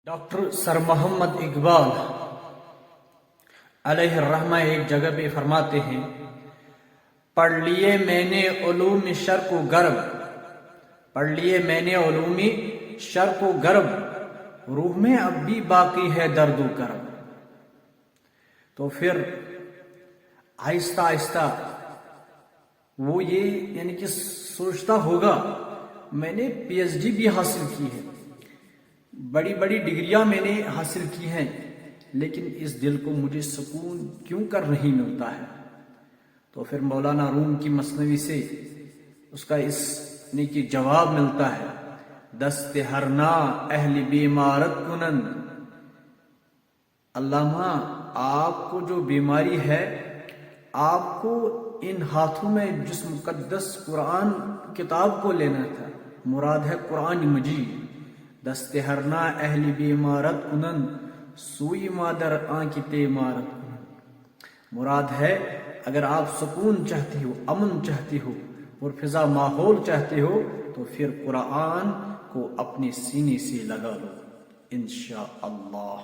Doctor سر محمد اقبال علیہ الرحمہ ایک جگہ پہ فرماتے ہیں، پڑھ لیے میں نے علوم شرق و غرب، پڑھ لیے میں نے علوم شرق و غرب، روح میں اب بھی باقی ہے درد و کرب۔ تو پھر آہستہ آہستہ وہ یہ یعنی کہ سوچتا ہوگا میں نے پی ایچ ڈی بھی حاصل کی ہے، بڑی بڑی ڈگریاں میں نے حاصل کی ہیں، لیکن اس دل کو مجھے سکون کیوں کر نہیں ملتا ہے۔ تو پھر مولانا روم کی مثنوی سے اس کا اس نے کی جواب ملتا ہے، دست ہرنا اہل بیمارت کنند۔ علامہ آپ کو جو بیماری ہے، آپ کو ان ہاتھوں میں جس مقدس قرآن کتاب کو لینا تھا، مراد ہے قرآن مجید۔ دست ہرنا اہل بیمارت کنند، سوئی مادر آنکھتے مارت کنند۔ مراد ہے اگر آپ سکون چاہتی ہو، امن چاہتی ہو اور فضا ماحول چاہتے ہو تو پھر قرآن کو اپنے سینے سے لگا لو انشاءاللہ۔